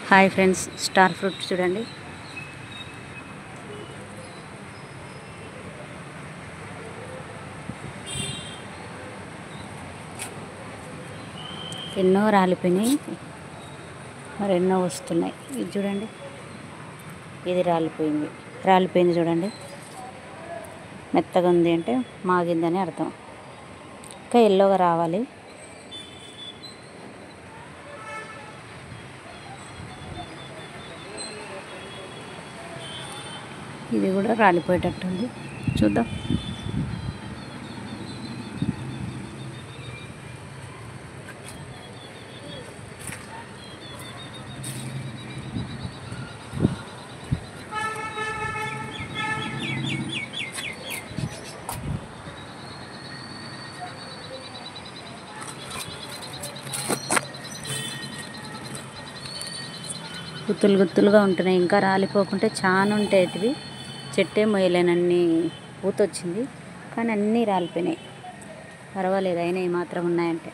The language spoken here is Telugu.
హాయ్ ఫ్రెండ్స్, స్టార్ ఫ్రూట్ చూడండి. ఎన్నో రాలిపోయినాయి, మరెన్నో వస్తున్నాయి. ఇది చూడండి, ఇది రాలిపోయింది చూడండి. మెత్తగా ఉంది అంటే మాగిందని అర్థం. ఇంకా ఎల్లోగా రావాలి. ఇది కూడా రాలిపోయేటట్టుంది, చూద్దాం. గుత్తులు గుత్తులుగా ఉంటున్నాయి, ఇంకా రాలిపోకుంటే చాలా ఉంటాయి. చెట్టే మొయ్యలేనన్ని పూత వచ్చింది, కానీ అన్నీ రాలిపోయినాయి. పర్వాలేదు, అయినా మాత్రం ఉన్నాయంటే.